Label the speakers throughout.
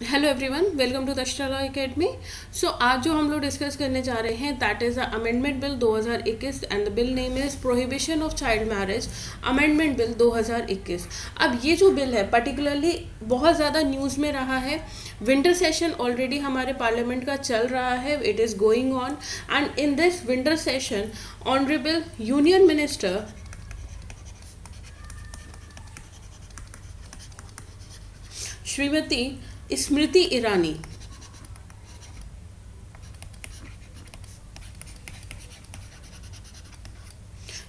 Speaker 1: Hello everyone, welcome to दक्षता law academy. सो आज जो हम लोग डिस्कस करने जा रहे हैं that is the amendment bill 2021 and the bill name is prohibition of child marriage amendment bill 2021। अब ये जो बिल है पर्टिकुलरली बहुत ज़्यादा न्यूज़ में रहा है। विंटर सेशन ऑलरेडी हमारे पार्लियामेंट का चल रहा है, it is going on and in this winter session honourable union minister Shrimati Smriti Irani,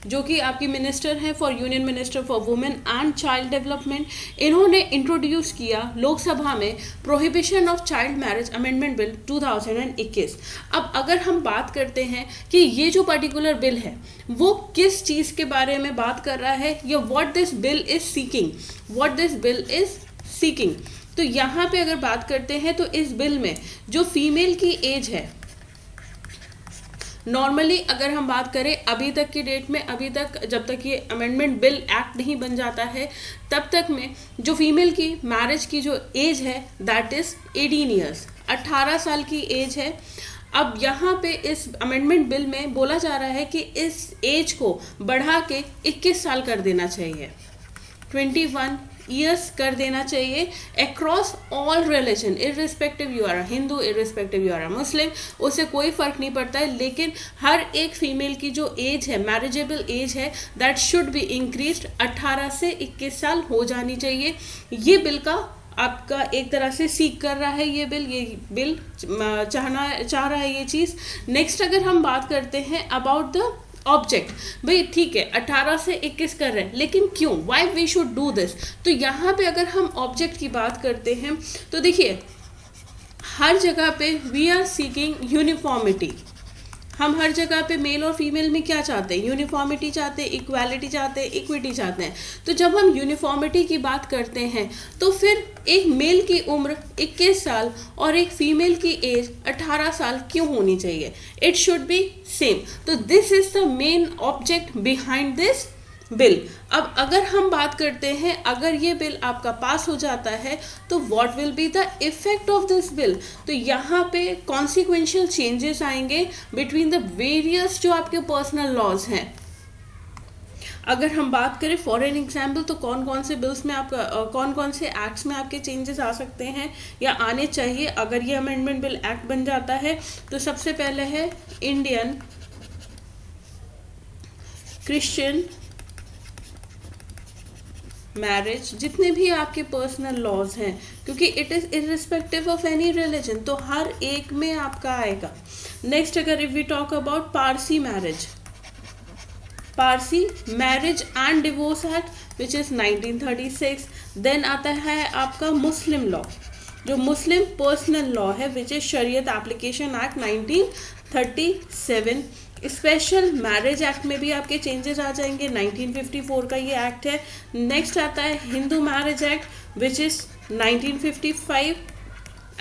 Speaker 1: जो कि आपकी मिनिस्टर हैं for union minister for women and child development, इन्होंने इंट्रोड्यूस किया लोकसभा में prohibition of child marriage amendment bill 2021। अब अगर हम बात करते हैं कि ये जो पर्टिकुलर बिल है वो किस चीज़ के बारे में बात कर रहा है या what this bill is seeking, तो यहाँ पे अगर बात करते हैं तो इस बिल में जो फीमेल की एज है, नॉर्मली अगर हम बात करें अभी तक की डेट में, अभी तक जब तक ये अमेंडमेंट बिल एक्ट नहीं बन जाता है तब तक में जो फीमेल की मैरिज की जो एज है दैट इज 18 ईयर्स, 18 साल की एज है। अब यहाँ पे इस अमेंडमेंट बिल में बोला जा रहा है कि इस एज को बढ़ा के 21 साल कर देना चाहिए, 21 ईयर्स कर देना चाहिए across all religion, irrespective you are Hindu, irrespective you are Muslim, उससे कोई फर्क नहीं पड़ता है। लेकिन हर एक फीमेल की जो एज है, मैरिजेबल एज है, दैट शुड बी इंक्रीज्ड, 18 से 21 साल हो जानी चाहिए। ये बिल का आपका एक तरह से सीख कर रहा है ये बिल चाह रहा है ये चीज़। नेक्स्ट अगर हम बात करते हैं अबाउट द ऑब्जेक्ट, भाई ठीक है 18 से 21 कर रहे हैं लेकिन क्यों, why we should do this. तो यहाँ पे अगर हम ऑब्जेक्ट की बात करते हैं तो देखिए हर जगह पे वी आर सीकिंग यूनिफॉर्मिटी। हम हर जगह पे मेल और फीमेल में क्या चाहते हैं, यूनिफॉर्मिटी चाहते हैं, इक्वालिटी चाहते हैं, इक्विटी चाहते हैं। तो जब हम यूनिफॉर्मिटी की बात करते हैं तो फिर एक मेल की उम्र 21 साल और एक फीमेल की एज 18 साल क्यों होनी चाहिए, इट शुड बी सेम। तो this is the main object behind this bill. अब अगर हम बात करते हैं अगर ये बिल आपका पास हो जाता है तो what will be the effect of this bill, तो यहाँ पे कॉन्सिक्वेंशियल चेंजेस आएंगे बिटवीन द वेरियस जो आपके पर्सनल लॉज हैं। अगर हम बात करें फॉर एन एग्जाम्पल तो कौन कौन से बिल्स में आपका कौन कौन से एक्ट्स में आपके चेंजेस आ सकते हैं या आने चाहिए अगर ये अमेंडमेंट बिल एक्ट बन जाता है। तो सबसे पहले है इंडियन क्रिश्चियन मैरिज, जितने भी आपके पर्सनल लॉज हैं, क्योंकि it is irrespective of any religion, तो हर एक में आपका आएगा। नेक्स्ट अगर if we talk about Parsi marriage and divorce act which is 1936। Then आता है आपका मुस्लिम लॉ, जो मुस्लिम पर्सनल लॉ है विच इज़ शरीयत application act 1937। Special marriage act में भी आपके चेंजेस आ जाएंगे, 1954 का ये एक्ट है। नेक्स्ट आता है Hindu marriage act which is 1955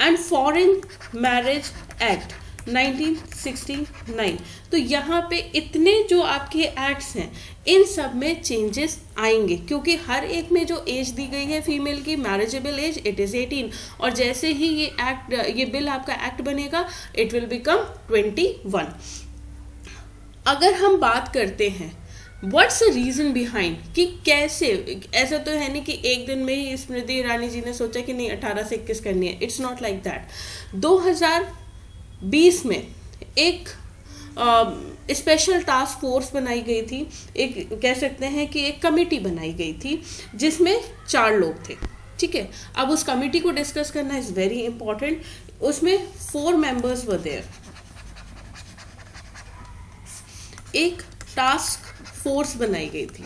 Speaker 1: and foreign marriage act 1969। तो यहाँ पे इतने जो आपके एक्ट्स हैं इन सब में चेंजेस आएंगे क्योंकि हर एक में जो एज दी गई है फीमेल की मैरिजेबल एज इट इज़ 18, और जैसे ही ये बिल आपका एक्ट बनेगा इट विल बिकम 21। अगर हम बात करते हैं व्हाट्स द रीज़न बिहाइंड कि कैसे, ऐसा तो है नहीं कि एक दिन में ही स्मृति ईरानी जी ने सोचा कि नहीं 18 से 21 करनी है, इट्स नॉट लाइक दैट। 2020 में एक स्पेशल टास्क फोर्स बनाई गई थी, एक कह सकते हैं कि एक कमेटी बनाई गई थी जिसमें 4 लोग थे, ठीक है। अब उस कमेटी को डिस्कस करना इज़ वेरी इंपॉर्टेंट। उसमें 4 मेंबर्स वर देयर, एक टास्क फोर्स बनाई गई थी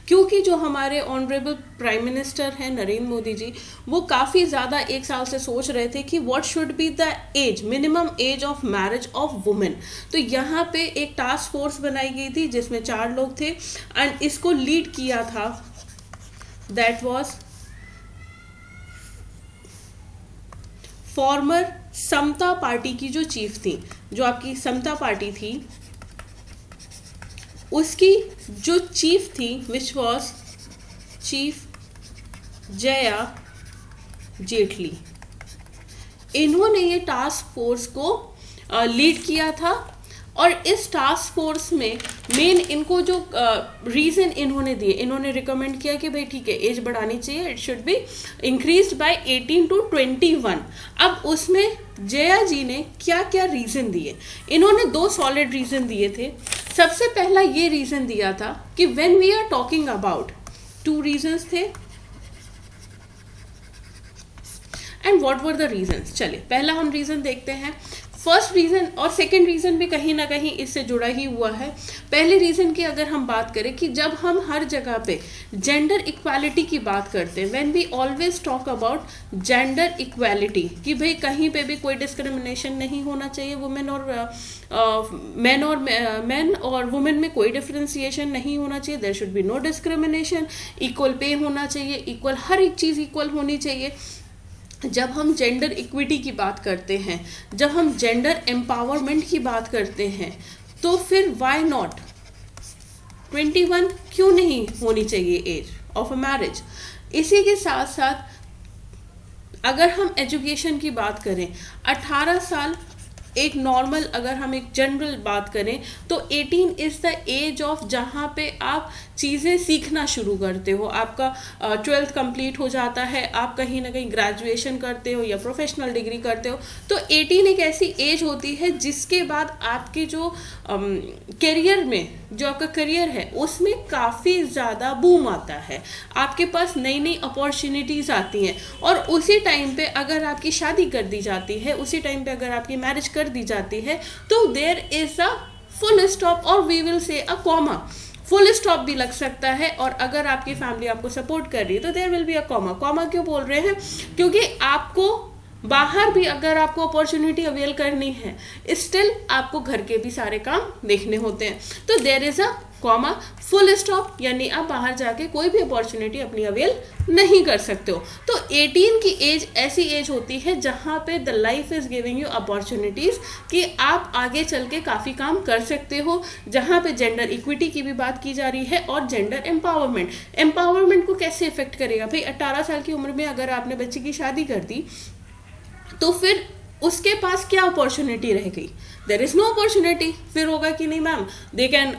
Speaker 1: क्योंकि जो हमारे ऑनरेबल प्राइम मिनिस्टर हैं नरेंद्र मोदी जी, वो काफ़ी ज़्यादा एक साल से सोच रहे थे कि what should be the age, minimum age of marriage of women. तो यहाँ पे एक टास्क फोर्स बनाई गई थी जिसमें 4 लोग थे एंड इसको लीड किया था that was former Samata Party की जो चीफ थी, जो आपकी समता पार्टी थी उसकी जो चीफ थी which was chief Jaya Jaitley, इन्होंने ये टास्क फोर्स को लीड किया था। और इस टास्क फोर्स में मेन इनको जो रीज़न इन्होंने दिए, इन्होंने रिकमेंड किया कि भाई ठीक है एज बढ़ानी चाहिए, it should be increased by 18 to 21। अब उसमें जया जी ने क्या क्या रीज़न दिए, इन्होंने 2 सॉलिड रीज़न दिए थे। सबसे पहला ये रीज़न दिया था कि when we are talking about, 2 reasons थे and what were the reasons. चलिए पहला हम रीज़न देखते हैं। फर्स्ट रीज़न और सेकेंड रीज़न भी कहीं ना कहीं इससे जुड़ा ही हुआ है। पहले रीज़न की अगर हम बात करें कि जब हम हर जगह पे जेंडर इक्वालिटी की बात करते हैं, when we always talk about gender equality, कि भाई कहीं पे भी कोई डिस्क्रिमिनेशन नहीं होना चाहिए, वुमेन और वुमेन में कोई डिफ्रेंसिएशन नहीं होना चाहिए, there should be no discrimination, equal pay होना चाहिए, इक्वल हर एक चीज़ इक्वल होनी चाहिए। जब हम जेंडर इक्विटी की बात करते हैं, जब हम जेंडर एम्पावरमेंट की बात करते हैं, तो फिर व्हाई नॉट 21 क्यों नहीं होनी चाहिए एज ऑफ अ मैरिज। इसी के साथ साथ अगर हम एजुकेशन की बात करें, 18 साल एक नॉर्मल, अगर हम एक जनरल बात करें तो 18 इज़ द एज ऑफ जहाँ पे आप चीज़ें सीखना शुरू करते हो, आपका 12th कंप्लीट हो जाता है, आप कहीं ना कहीं ग्रेजुएशन करते हो या प्रोफेशनल डिग्री करते हो। तो 18 एक ऐसी एज होती है जिसके बाद आपके जो करियर में, जो आपका करियर है उसमें काफ़ी ज़्यादा बूम आता है, आपके पास नई नई अपॉर्चुनिटीज़ आती हैं। और उसी टाइम पे अगर आपकी शादी कर दी जाती है, उसी टाइम पे अगर आपकी मैरिज कर दी जाती है, तो there is a full stop, और we will say a comma, full stop भी लग सकता है। और अगर आपकी फैमिली आपको सपोर्ट कर रही है तो there will be a comma. Comma क्यों बोल रहे हैं? क्योंकि आपको बाहर भी अगर आपको अपॉर्चुनिटी अवेल करनी है, स्टिल आपको घर के भी सारे काम देखने होते हैं। तो there is a comma, full stop, यानी आप बाहर जाके कोई भी अपॉर्चुनिटी अपनी अवेल नहीं कर सकते हो। तो 18 की एज ऐसी एज होती है जहाँ पे the life is giving you opportunities कि आप आगे चल के काफ़ी काम कर सकते हो, जहाँ पे जेंडर इक्विटी की भी बात की जा रही है और जेंडर एम्पावरमेंट को कैसे इफेक्ट करेगा। भाई 18 साल की उम्र में अगर आपने बच्चे की शादी कर दी तो फिर उसके पास क्या अपॉर्चुनिटी रह गई? There is no opportunity. फिर होगा कि नहीं ma'am they can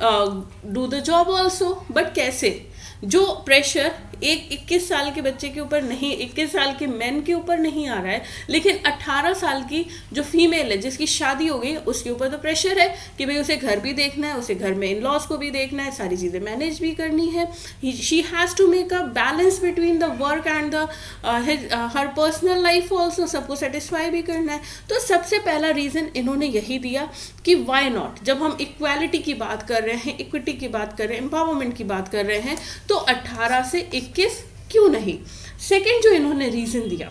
Speaker 1: do the job also, but कैसे? जो प्रेशर एक 21 साल के बच्चे के ऊपर नहीं, 21 साल के मैन के ऊपर नहीं आ रहा है, लेकिन 18 साल की जो फीमेल है जिसकी शादी हो गई उसके ऊपर तो प्रेशर है कि भाई उसे घर भी देखना है, उसे घर में इन लॉज को भी देखना है, सारी चीज़ें मैनेज भी करनी है। She has to make a balance between the work and the her personal life also, सबको सेटिस्फाई भी करना है। तो सबसे पहला रीज़न इन्होंने यही दिया कि वाई नॉट, जब हम इक्वालिटी की बात कर रहे हैं, इक्विटी की बात कर रहे हैं, एम्पावरमेंट की बात कर रहे हैं, तो 18 से 21 क्यों नहीं। सेकंड जो इन्होंने रीजन दिया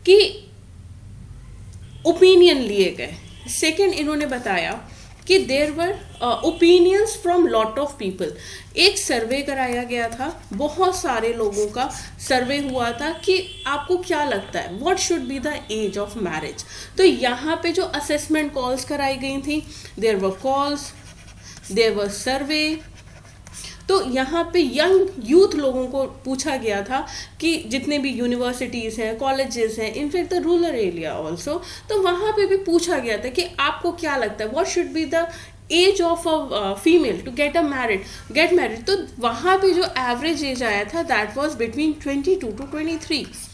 Speaker 1: कि ओपिनियन लिए गए, सेकंड इन्होंने बताया कि there were opinions from lot of people. एक सर्वे कराया गया था, बहुत सारे लोगों का सर्वे हुआ था कि आपको क्या लगता है what should be the age of marriage. तो यहाँ पे जो असेसमेंट कॉल्स कराई गई थी, there were calls, there were survey. तो यहाँ पे यंग यूथ लोगों को पूछा गया था कि जितने भी यूनिवर्सिटीज़ हैं, कॉलेजेस हैं, in fact the rural area also, तो वहाँ पे भी पूछा गया था कि आपको क्या लगता है what should be the age of a female to get married. तो वहाँ पे जो एवरेज एज आया था दैट वाज बिटवीन 22 to 23,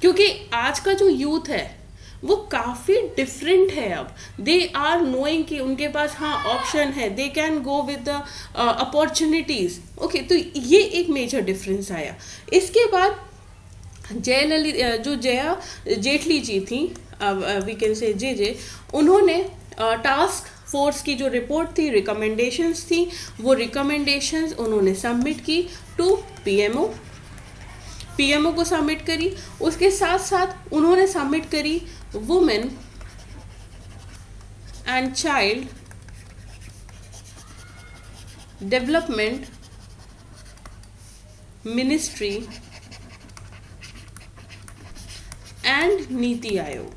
Speaker 1: क्योंकि आज का जो यूथ है वो काफ़ी डिफरेंट है। अब दे आर नोइंग कि उनके पास हाँ ऑप्शन है, they can go with the opportunities. Okay, तो ये एक मेजर डिफरेंस आया। इसके बाद जया जेटली जी थी, वी कैन से जे, उन्होंने टास्क फोर्स की जो रिपोर्ट थी, रिकमेंडेशंस थी, वो रिकमेंडेशंस उन्होंने सबमिट की टू पीएमओ को सबमिट करी। उसके साथ साथ उन्होंने सबमिट करी women and child development ministry and NITI Aayog.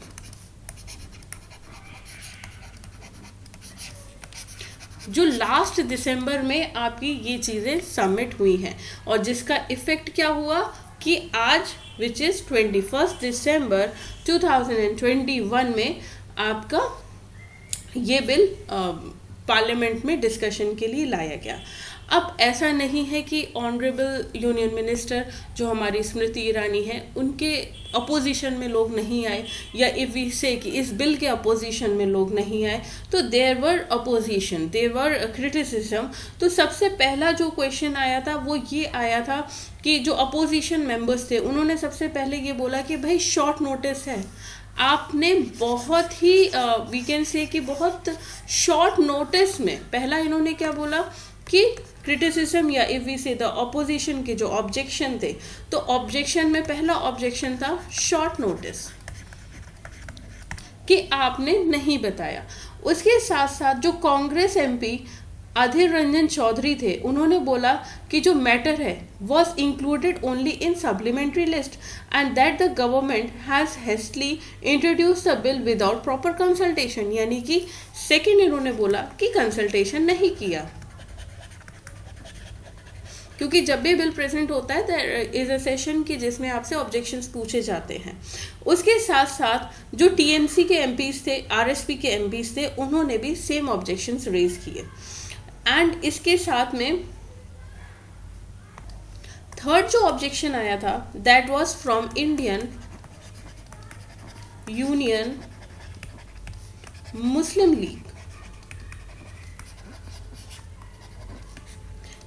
Speaker 1: जो लास्ट दिसंबर में आपकी ये चीज़ें सबमिट हुई हैं और जिसका इफेक्ट क्या हुआ कि आज विच इज़ 21 दिसंबर 2021 में आपका ये बिल पार्लियामेंट में डिस्कशन के लिए लाया गया। अब ऐसा नहीं है कि ऑनरेबल यूनियन मिनिस्टर जो हमारी स्मृति ईरानी है उनके अपोजिशन में लोग नहीं आए, या इफ वी से कि इस बिल के अपोजिशन में लोग नहीं आए, तो there were opposition, there were criticism. तो सबसे पहला जो क्वेश्चन आया था वो ये आया था कि जो अपोजिशन मेंबर्स थे उन्होंने सबसे पहले ये बोला कि भाई शॉर्ट नोटिस है, आपने बहुत ही वी कैन से कि बहुत शॉर्ट नोटिस में, पहला इन्होंने क्या बोला कि क्रिटिसिज्म या इफ वी से द ऑपोजिशन के जो ऑब्जेक्शन थे, तो ऑब्जेक्शन में पहला ऑब्जेक्शन था शॉर्ट नोटिस कि आपने नहीं बताया। उसके साथ साथ जो कांग्रेस एमपी अधीर रंजन चौधरी थे उन्होंने बोला कि जो मैटर है was included only in supplementary list and that the government has hastily introduce the bill without proper consultation, यानी कि सेकेंड इन्होंने बोला कि कंसल्टेशन नहीं किया, क्योंकि जब भी बिल प्रेजेंट होता है देयर इज अ सेशन कि जिसमें आपसे ऑब्जेक्शंस पूछे जाते हैं। उसके साथ साथ जो टीएमसी के एमपीज थे, आरएसपी के एमपीज थे, उन्होंने भी सेम ऑब्जेक्शंस रेज किए। एंड इसके साथ में थर्ड जो ऑब्जेक्शन आया था that was from Indian Union Muslim League,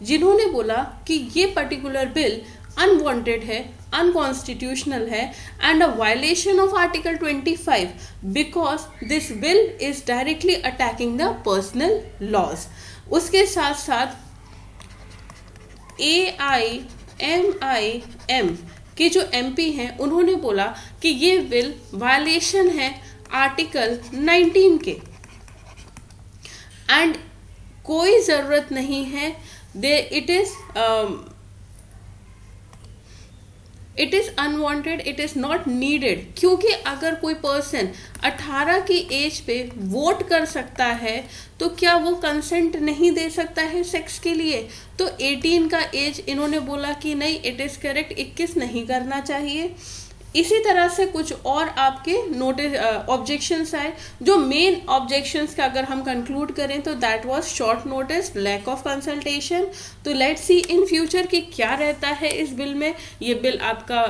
Speaker 1: जिन्होंने बोला कि ये पर्टिकुलर बिल अनवांटेड है, अनकॉन्स्टिट्यूशनल है and a violation of article 25 because this bill is directly attacking the personal laws. उसके साथ साथ AIMIM के जो एमपी हैं उन्होंने बोला कि ये बिल वायलेशन है आर्टिकल 19 के एंड कोई ज़रूरत नहीं है, it is unwanted, it is not needed, क्योंकि अगर कोई पर्सन 18 की एज पे वोट कर सकता है तो क्या वो कंसेंट नहीं दे सकता है सेक्स के लिए? तो 18 का एज इन्होंने बोला कि नहीं, इट इज़ करेक्ट, 21 नहीं करना चाहिए। इसी तरह से कुछ और आपके नोटिस ऑब्जेक्शंस आए। जो मेन ऑब्जेक्शंस का अगर हम कंक्लूड करें तो that was short notice, lack of consultation. तो लेट्स सी इन फ्यूचर कि क्या रहता है इस बिल में। ये बिल आपका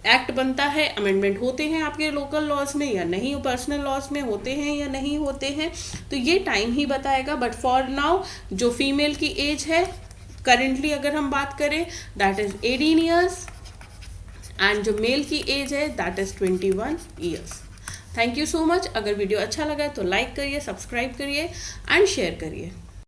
Speaker 1: एक्ट बनता है, अमेंडमेंट होते हैं आपके लोकल लॉज में या नहीं, पर्सनल लॉज में होते हैं या नहीं होते हैं, तो ये टाइम ही बताएगा। बट फॉर नाउ जो फीमेल की एज है करेंटली अगर हम बात करें दैट इज 18 ईयर्स एंड जो मेल की एज है that is 21 years. Thank you so much. अगर वीडियो अच्छा लगा तो लाइक करिए, सब्सक्राइब करिए एंड शेयर करिए।